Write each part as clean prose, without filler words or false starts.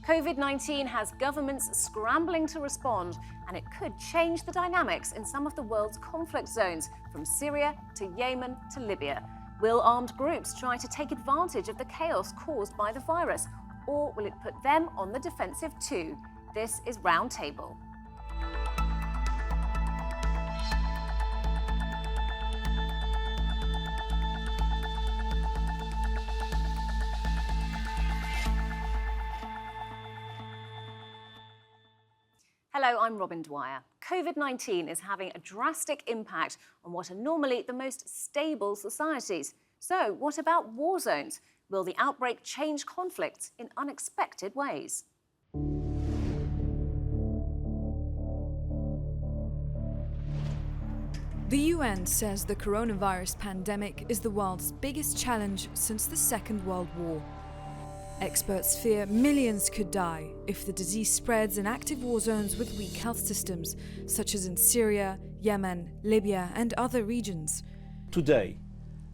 COVID-19 has governments scrambling to respond, and it could change the dynamics in some of the world's conflict zones, from Syria to Yemen to Libya. Will armed groups try to take advantage of the chaos caused by the virus, or will it put them on the defensive too? This is Roundtable. Hello, I'm Robin Dwyer. COVID-19 is having a drastic impact on what are normally the most stable societies. So, what about war zones? Will the outbreak change conflicts in unexpected ways? The UN says the coronavirus pandemic is the world's biggest challenge since the Second World War. Experts fear millions could die if the disease spreads in active war zones with weak health systems, such as in Syria, Yemen, Libya, and other regions. Today,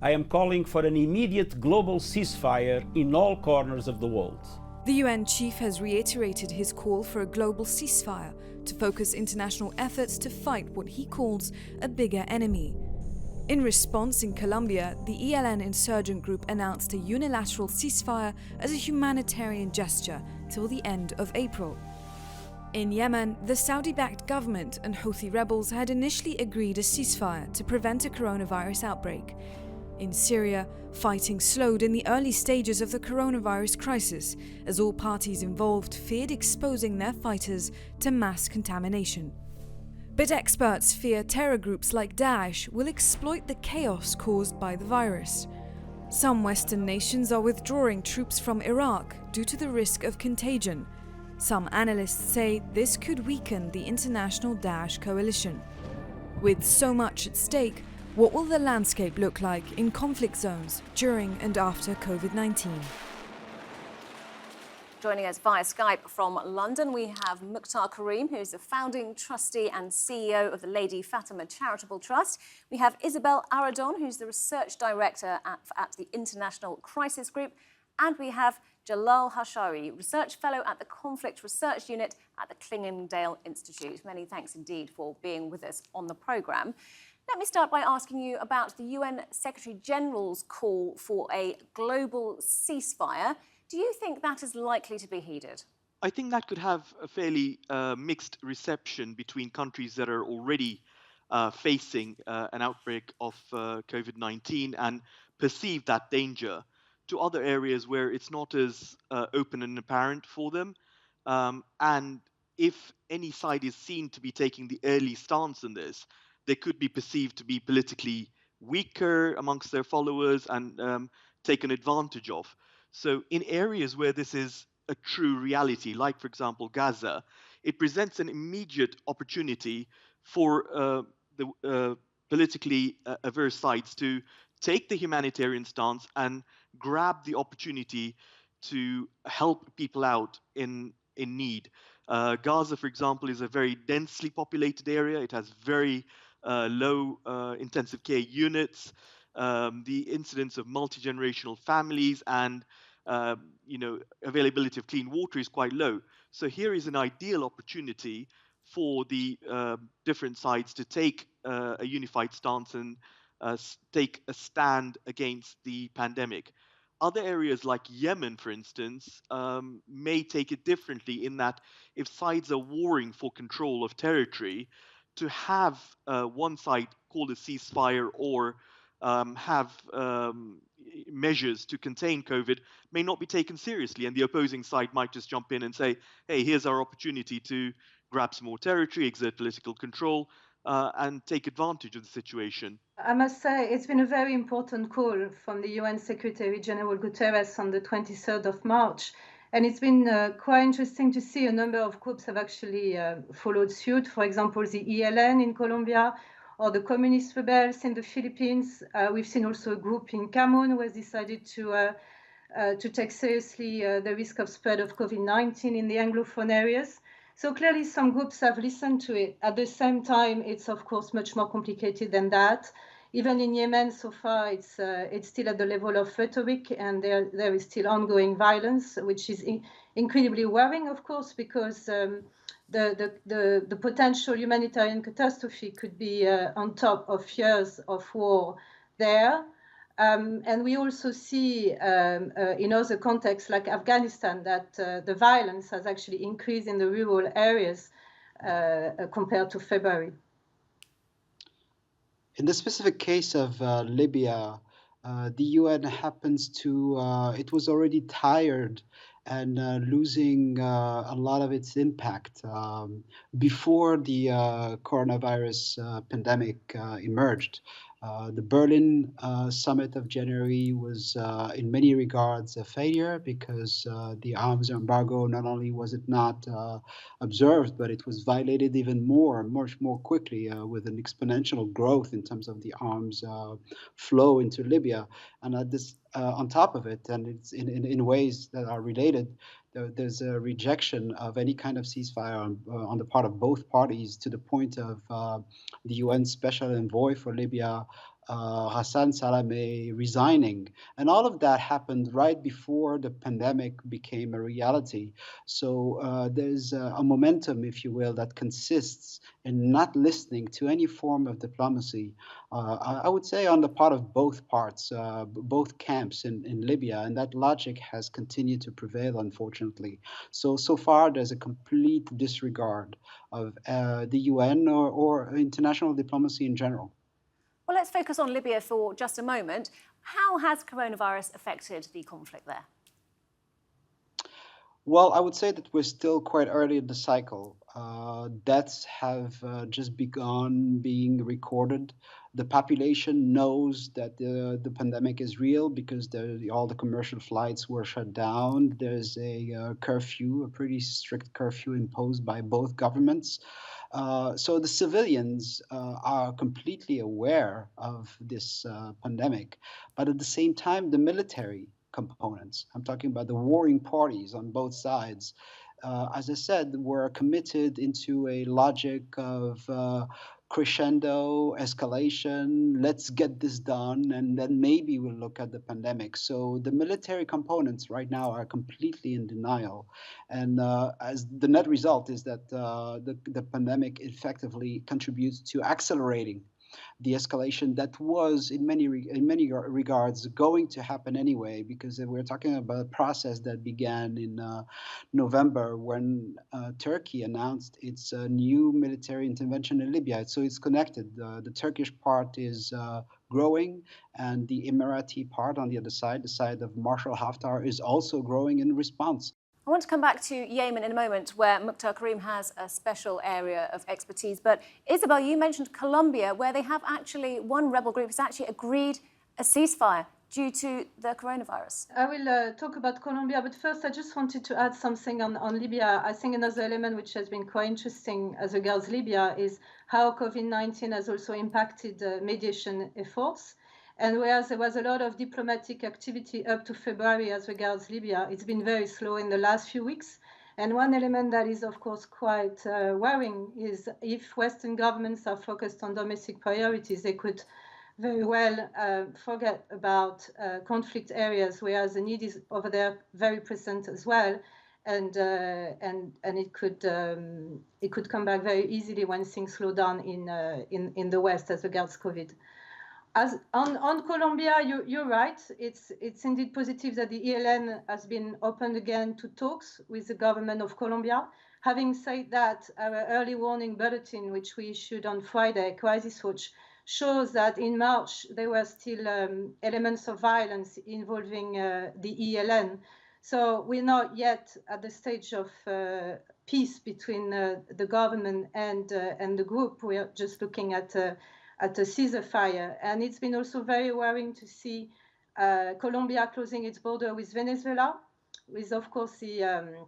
I am calling for an immediate global ceasefire in all corners of the world. The UN chief has reiterated his call for a global ceasefire to focus international efforts to fight what he calls a bigger enemy. In response, in Colombia, the ELN insurgent group announced a unilateral ceasefire as a humanitarian gesture till the end of April. In Yemen, the Saudi-backed government and Houthi rebels had initially agreed a ceasefire to prevent a coronavirus outbreak. In Syria, fighting slowed in the early stages of the coronavirus crisis, as all parties involved feared exposing their fighters to mass contamination. But experts fear terror groups like Daesh will exploit the chaos caused by the virus. Some Western nations are withdrawing troops from Iraq due to the risk of contagion. Some analysts say this could weaken the international Daesh coalition. With so much at stake, what will the landscape look like in conflict zones during and after COVID-19? Joining us via Skype from London, we have Mukhtar Karim, who is the founding trustee and CEO of the Lady Fatemah Charitable Trust. We have Isabelle Arradon, who's the research director at the International Crisis Group. And we have Jalel Harchaoui, research fellow at the Conflict Research Unit at the Clingendael Institute. Many thanks indeed for being with us on the programme. Let me start by asking you about the UN Secretary-General's call for a global ceasefire. Do you think that is likely to be heeded? I think that could have a fairly mixed reception between countries that are already facing an outbreak of COVID-19 and perceive that danger, to other areas where it's not as open and apparent for them. And if any side is seen to be taking the early stance in this, they could be perceived to be politically weaker amongst their followers and taken advantage of. So in areas where this is a true reality, like, for example, Gaza, it presents an immediate opportunity for the politically averse sides to take the humanitarian stance and grab the opportunity to help people out in need. Gaza, for example, is a very densely populated area. It has very low intensive care units. The incidence of multi-generational families and availability of clean water is quite low. So here is an ideal opportunity for the different sides to take a unified stance and take a stand against the pandemic. Other areas like Yemen, for instance, may take it differently, in that if sides are warring for control of territory, to have one side call a ceasefire or have measures to contain COVID may not be taken seriously, and the opposing side might just jump in and say, hey, here's our opportunity to grab some more territory, exert political control, and take advantage of the situation. I must say it's been a very important call from the UN Secretary General Guterres on the 23rd of March. And it's been quite interesting to see a number of groups have actually followed suit. For example, the ELN in Colombia, or the communist rebels in the Philippines. We've seen also a group in Cameroon who has decided to take seriously the risk of spread of COVID-19 in the Anglophone areas. So clearly some groups have listened to it. At the same time, it's of course much more complicated than that. Even in Yemen, so far, it's still at the level of rhetoric, and there is still ongoing violence, which is incredibly worrying, of course, because the potential humanitarian catastrophe could be on top of years of war there. And we also see in other contexts like Afghanistan that the violence has actually increased in the rural areas compared to February. In the specific case of Libya, the UN happens to, it was already tired and losing a lot of its impact before the coronavirus pandemic emerged. The Berlin summit of January was in many regards a failure because the arms embargo, not only was it not observed, but it was violated even more, much more quickly with an exponential growth in terms of the arms flow into Libya. And at this, on top of it, and it's in ways that are related, there's a rejection of any kind of ceasefire on the part of both parties, to the point of the UN Special Envoy for Libya, Hassan Salameh, resigning. And all of that happened right before the pandemic became a reality. So there's a momentum, if you will, that consists in not listening to any form of diplomacy, I would say on the part of both parts, both camps in Libya. And that logic has continued to prevail, unfortunately. So far, there's a complete disregard of the UN or international diplomacy in general. Well, let's focus on Libya for just a moment. How has coronavirus affected the conflict there? Well, I would say that we're still quite early in the cycle. Deaths have just begun being recorded. The population knows that the pandemic is real because all the commercial flights were shut down. There's a curfew, a pretty strict curfew imposed by both governments. So the civilians are completely aware of this pandemic. But at the same time, the military components, I'm talking about the warring parties on both sides, as I said, were committed into a logic of crescendo, escalation, let's get this done, and then maybe we'll look at the pandemic. So the military components right now are completely in denial. And as the net result is that the pandemic effectively contributes to accelerating the escalation that was in many regards going to happen anyway, because we're talking about a process that began in November when Turkey announced its new military intervention in Libya. So it's connected. The Turkish part is growing, and the Emirati part on the other side, the side of Marshal Haftar, is also growing in response. I want to come back to Yemen in a moment, where Mukhtar Karim has a special area of expertise. But Isabelle, you mentioned Colombia, where they have actually, one rebel group has actually agreed a ceasefire due to the coronavirus. I will talk about Colombia, but first I just wanted to add something on Libya. I think another element which has been quite interesting as regards Libya is how COVID-19 has also impacted mediation efforts. And whereas there was a lot of diplomatic activity up to February as regards Libya, it's been very slow in the last few weeks. And one element that is, of course, quite worrying is if Western governments are focused on domestic priorities, they could very well forget about conflict areas, whereas the need is over there very present as well. And it could come back very easily when things slow down in the West as regards COVID. As on Colombia, you're right. It's indeed positive that the ELN has been opened again to talks with the government of Colombia. Having said that, our early warning bulletin, which we issued on Friday, Crisis Watch, shows that in March there were still elements of violence involving the ELN. So we're not yet at the stage of peace between the government and the group. We are just looking at a ceasefire. And it's been also very worrying to see Colombia closing its border with Venezuela, with, of course, the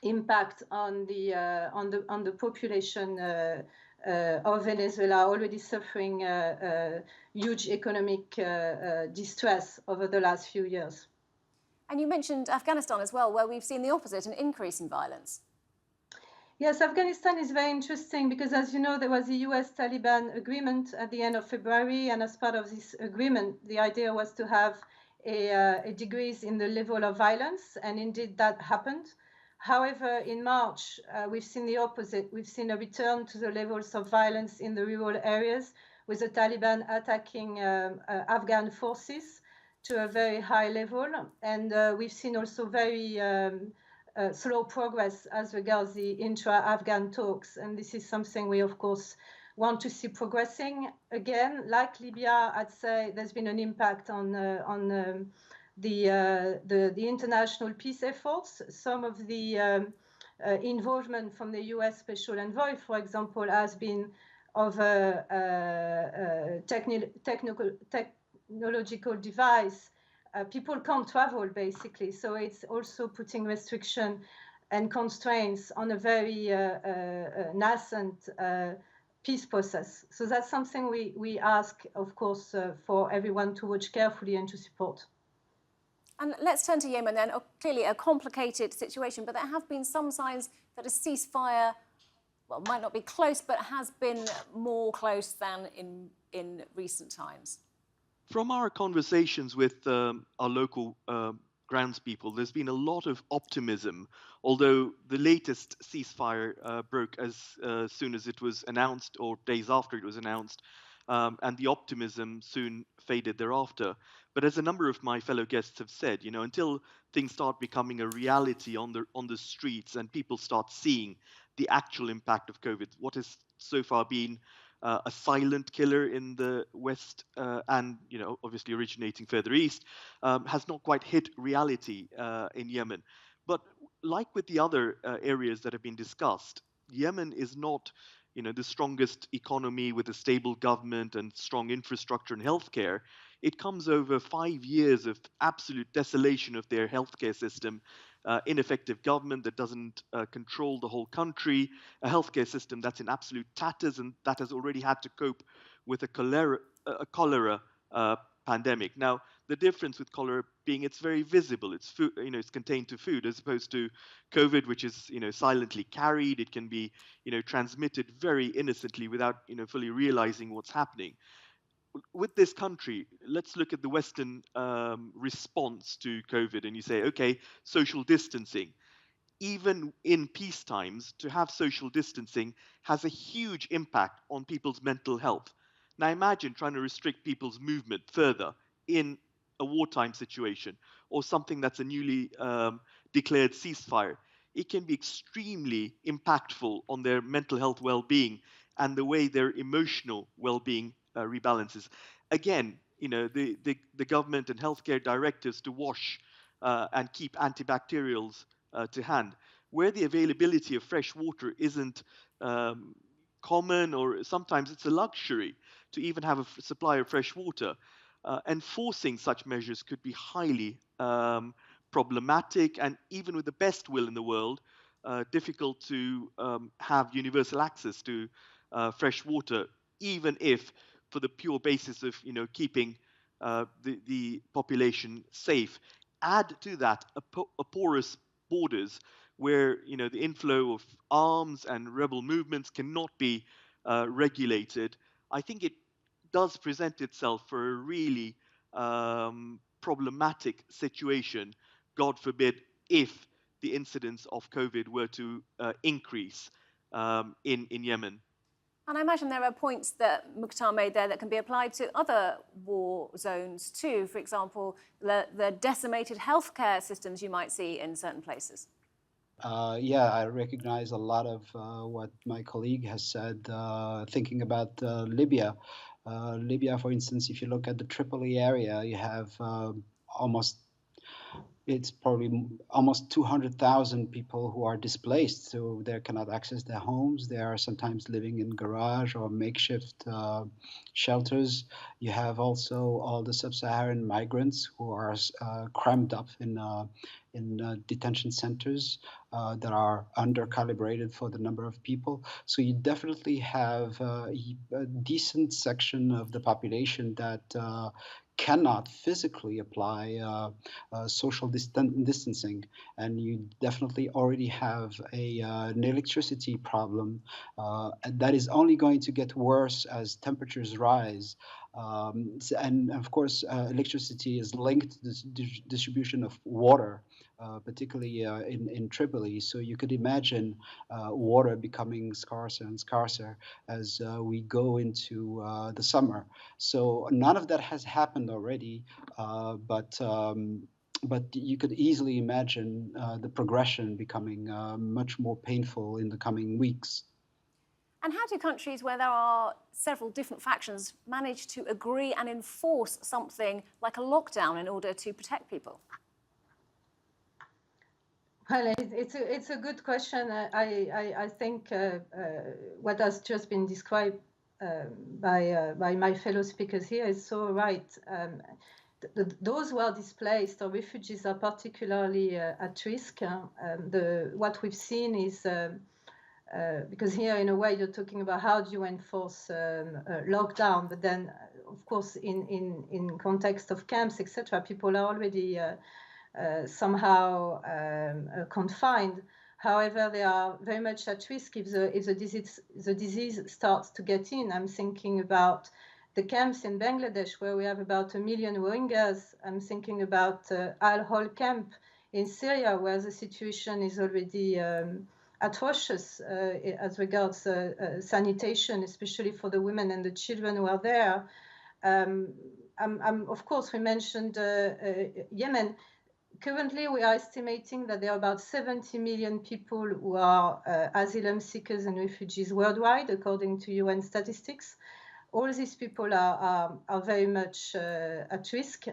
impact on the population of Venezuela, already suffering huge economic distress over the last few years. And you mentioned Afghanistan as well, where we've seen the opposite, an increase in violence. Yes, Afghanistan is very interesting because, as you know, there was a US-Taliban agreement at the end of February, and as part of this agreement, the idea was to have a decrease in the level of violence, and indeed that happened. However, in March, we've seen the opposite. We've seen a return to the levels of violence in the rural areas, with the Taliban attacking Afghan forces to a very high level, and we've seen also very slow progress as regards the intra-Afghan talks. And this is something we, of course, want to see progressing. Again, like Libya, I'd say there's been an impact on the international peace efforts. Some of the involvement from the US Special Envoy, for example, has been of a technological device. People can't travel, basically. So it's also putting restriction and constraints on a very nascent peace process. So that's something we ask, of course, for everyone to watch carefully and to support. And let's turn to Yemen then. Clearly a complicated situation, but there have been some signs that a ceasefire, well, might not be close, but has been more close than in recent times. From our conversations with our local groundspeople, there's been a lot of optimism, although the latest ceasefire broke as soon as it was announced, or days after it was announced, and the optimism soon faded thereafter. But as a number of my fellow guests have said, until things start becoming a reality on the streets and people start seeing the actual impact of COVID, what has so far been a silent killer in the West and, obviously originating further east, has not quite hit reality in Yemen. But like with the other areas that have been discussed, Yemen is not, the strongest economy with a stable government and strong infrastructure and healthcare. It comes over 5 years of absolute desolation of their healthcare system, ineffective government that doesn't control the whole country, a healthcare system that's in absolute tatters and that has already had to cope with a cholera pandemic. Now, the difference with cholera being it's very visible, it's food, it's contained to food, as opposed to COVID, which is silently carried. It can be transmitted very innocently without fully realizing what's happening. With this country, let's look at the Western response to COVID, and you say, okay, social distancing. Even in peace times, to have social distancing has a huge impact on people's mental health. Now imagine trying to restrict people's movement further in a wartime situation or something that's a newly declared ceasefire. It can be extremely impactful on their mental health well-being and the way their emotional well-being rebalances. Again, the government and healthcare directives to wash and keep antibacterials to hand. Where the availability of fresh water isn't common, or sometimes it's a luxury to even have a supply of fresh water, enforcing such measures could be highly problematic, and even with the best will in the world, difficult to have universal access to fresh water, even if for the pure basis of keeping the population safe. Add to that a porous borders where the inflow of arms and rebel movements cannot be regulated. I think it does present itself for a really problematic situation, God forbid, if the incidence of COVID were to increase in Yemen. And I imagine there are points that Mukhtar made there that can be applied to other war zones too. For example, the decimated healthcare systems you might see in certain places. Yeah, I recognize a lot of what my colleague has said, thinking about Libya. Libya, for instance, if you look at the Tripoli area, you have it's probably almost 200,000 people who are displaced, so they cannot access their homes. They are sometimes living in garage or makeshift shelters. You have also all the sub-Saharan migrants who are crammed up in detention centers that are under-calibrated for the number of people. So you definitely have a decent section of the population that cannot physically apply social distancing, and you definitely already have an electricity problem and that is only going to get worse as temperatures rise. And of course, electricity is linked to the distribution of water, particularly in Tripoli. So you could imagine water becoming scarcer and scarcer as we go into the summer. So none of that has happened already, but you could easily imagine the progression becoming much more painful in the coming weeks. And how do countries where there are several different factions manage to agree and enforce something like a lockdown in order to protect people? Well, it's a good question. I think what has just been described by my fellow speakers here is so right. Those who are displaced or refugees are particularly at risk. What we've seen is, because here in a way you're talking about how do you enforce lockdown, but then of course in context of camps, etc., people are already somehow confined. However, they are very much at risk if the disease starts to get in. I'm thinking about the camps in Bangladesh, where we have about 1 million Rohingyas. I'm thinking about Al-Hol camp in Syria, where the situation is already atrocious as regards sanitation, especially for the women and the children who are there. Of course, we mentioned Yemen. Currently, we are estimating that there are about 70 million people who are asylum seekers and refugees worldwide, according to UN statistics. All these people are very much at risk.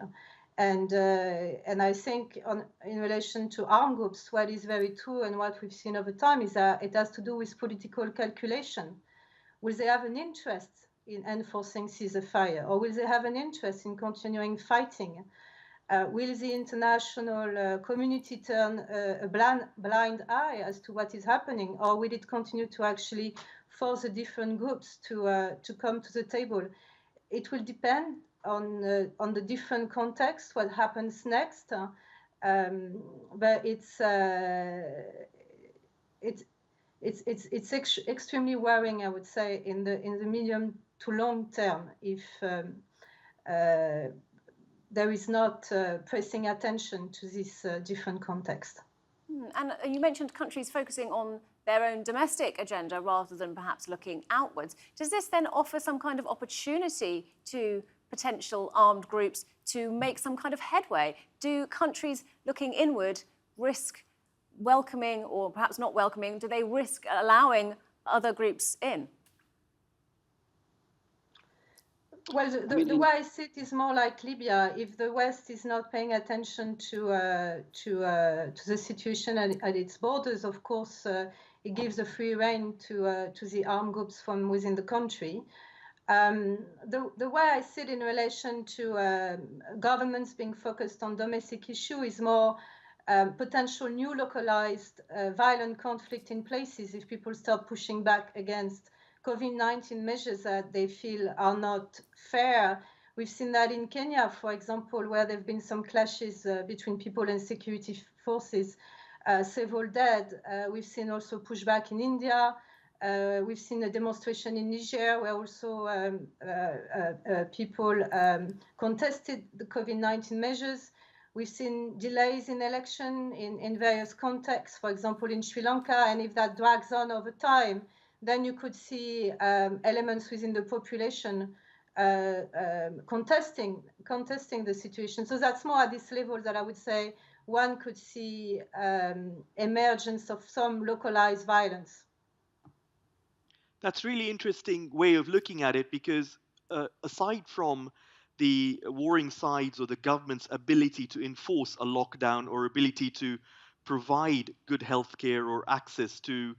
And I think in relation to armed groups, what is very true and what we've seen over time is that it has to do with political calculation. Will they have an interest in enforcing ceasefire, or will they have an interest in continuing fighting? Will the international community turn a blind eye as to what is happening, or will it continue to actually force the different groups to come to the table? It will depend on the different context, what happens next, but it's extremely worrying, I would say, in the medium to long term, if there is not pressing attention to this different context. And you mentioned countries focusing on their own domestic agenda rather than perhaps looking outwards. Does this then offer some kind of opportunity to potential armed groups to make some kind of headway? Do countries looking inward risk welcoming, or perhaps not welcoming, do they risk allowing other groups in? Well, the way I see it is more like Libya. If the West is not paying attention to the situation at its borders, of course, it gives a free rein to the armed groups from within the country. The way I see it in relation to governments being focused on domestic issue is more potential new localized violent conflict in places if people start pushing back against COVID-19 measures that they feel are not fair. We've seen that in Kenya, for example, where there have been some clashes between people and security forces, several dead. We've seen also pushback in India. We've seen a demonstration in Niger where also people contested the COVID-19 measures. We've seen delays in election in various contexts, for example, in Sri Lanka, and if that drags on over time, then you could see elements within the population contesting the situation. So that's more at this level that I would say one could see emergence of some localized violence. That's really interesting way of looking at it, because aside from the warring sides or the government's ability to enforce a lockdown or ability to provide good healthcare or access to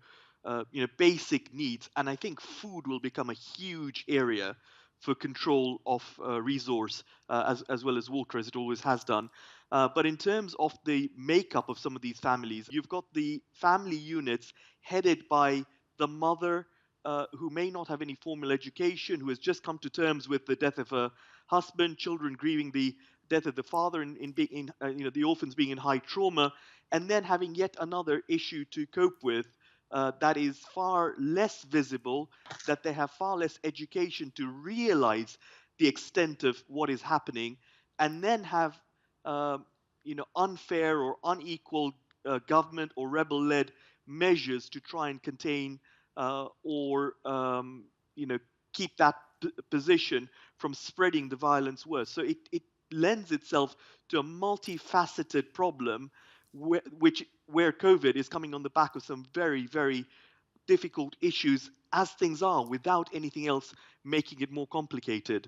basic needs, and I think food will become a huge area for control of resource as well as water, as it always has done. But in terms of the makeup of some of these families, you've got the family units headed by the mother, who may not have any formal education, who has just come to terms with the death of her husband, children grieving the death of the father, the orphans being in high trauma, and then having yet another issue to cope with that is far less visible, that they have far less education to realize the extent of what is happening, and then have unfair or unequal government or rebel-led measures to try and contain or keep that position from spreading the violence worse. So it lends itself to a multifaceted problem where COVID is coming on the back of some very, very difficult issues as things are, without anything else making it more complicated.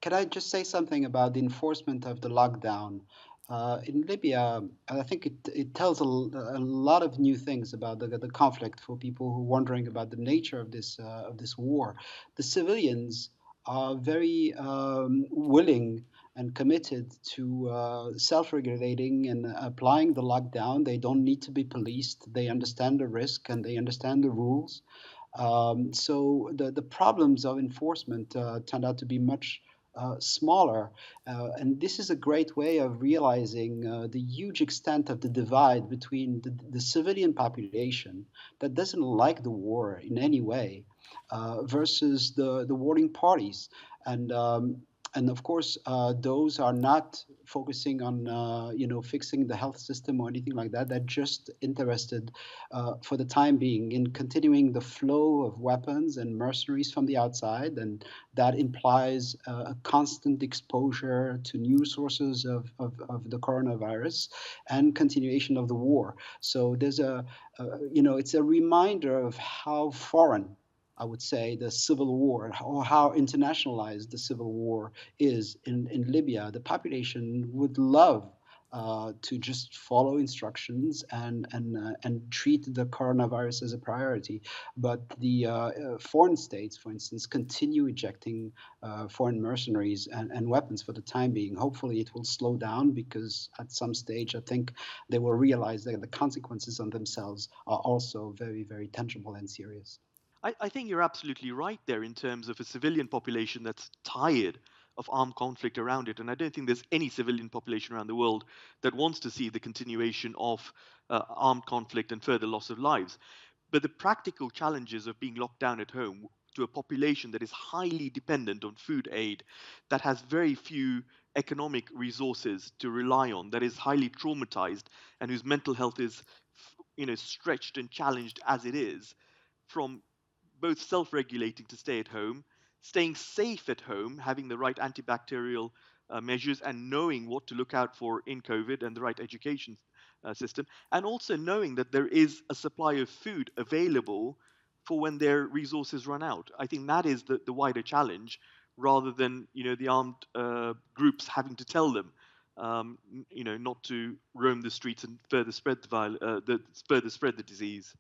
Can I just say something about the enforcement of the lockdown? In Libya, I think it tells a lot of new things about the conflict for people who are wondering about the nature of this war. The civilians are very willing and committed to self-regulating and applying the lockdown. They don't need to be policed. They understand the risk and they understand the rules. So the problems of enforcement turned out to be much smaller. And this is a great way of realizing the huge extent of the divide between the civilian population that doesn't like the war in any way versus the warring parties. And of course, those are not focusing on fixing the health system or anything like that. They're just interested, for the time being, in continuing the flow of weapons and mercenaries from the outside, and that implies a constant exposure to new sources of the coronavirus and continuation of the war. So there's it's a reminder of how foreign, I would say, the civil war, or how internationalized the civil war is in Libya. The population would love to just follow instructions and treat the coronavirus as a priority. But the foreign states, for instance, continue ejecting foreign mercenaries and weapons for the time being. Hopefully it will slow down, because at some stage I think they will realize that the consequences on themselves are also very, very tangible and serious. I think you're absolutely right there in terms of a civilian population that's tired of armed conflict around it. And I don't think there's any civilian population around the world that wants to see the continuation of armed conflict and further loss of lives. But the practical challenges of being locked down at home to a population that is highly dependent on food aid, that has very few economic resources to rely on, that is highly traumatized, and whose mental health is stretched and challenged as it is, from both self-regulating to stay at home, staying safe at home, having the right antibacterial measures, and knowing what to look out for in COVID, and the right education system, and also knowing that there is a supply of food available for when their resources run out. I think that is the wider challenge, rather than the armed groups having to tell them not to roam the streets and further spread the disease.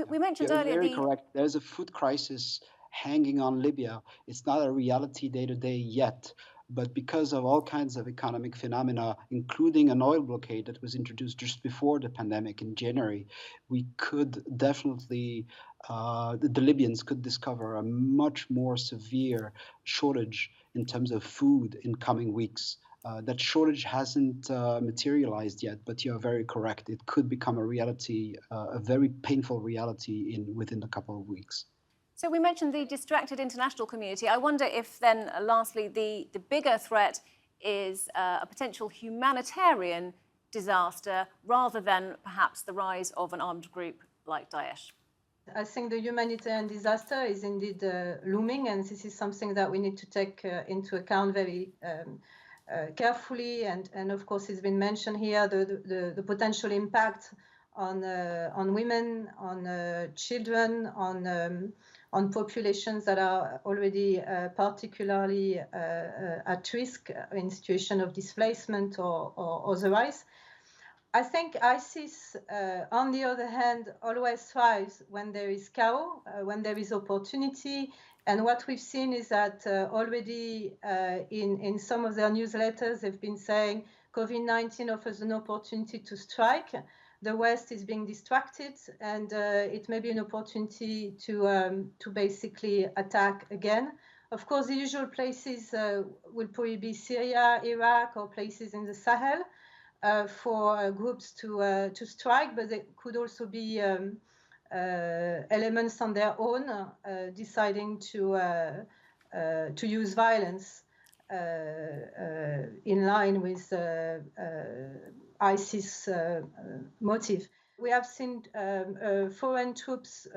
We mentioned You're earlier very correct. There's a food crisis hanging on Libya. It's not a reality day to day yet, but because of all kinds of economic phenomena, including an oil blockade that was introduced just before the pandemic in January, we could definitely, the Libyans could discover a much more severe shortage in terms of food in coming weeks. That shortage hasn't materialized yet, but you're very correct. It could become a reality, a very painful reality within a couple of weeks. So we mentioned the distracted international community. I wonder if then, lastly, the bigger threat is a potential humanitarian disaster, rather than perhaps the rise of an armed group like Daesh. I think the humanitarian disaster is indeed looming, and this is something that we need to take into account very carefully, and of course it's been mentioned here, the potential impact on women, on children, on populations that are already particularly at risk in situation of displacement or otherwise. I think ISIS, on the other hand, always thrives when there is chaos, when there is opportunity. And what we've seen is that already in some of their newsletters, they've been saying COVID-19 offers an opportunity to strike. The West is being distracted, and it may be an opportunity to basically attack again. Of course, the usual places will probably be Syria, Iraq, or places in the Sahel for groups to strike, but there could also be elements on their own deciding to use violence in line with ISIS motive. We have seen foreign troops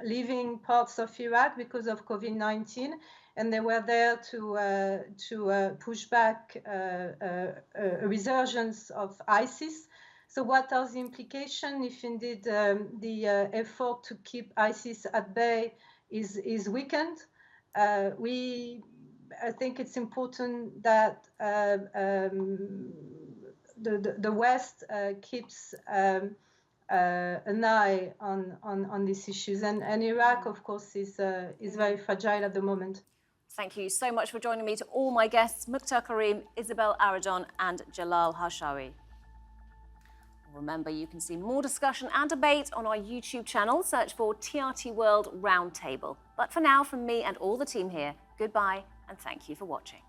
leaving parts of Iraq because of COVID-19, and they were there to push back a resurgence of ISIS. So what are the implications if indeed the effort to keep ISIS at bay is weakened? I think it's important that the West keeps an eye on these issues, and Iraq, of course, is very fragile at the moment. Thank you so much for joining me. To all my guests, Mukhtar Karim, Isabelle Arradon, and Jalel Harchaoui. Remember, you can see more discussion and debate on our YouTube channel. Search for TRT World Roundtable. But for now, from me and all the team here, goodbye and thank you for watching.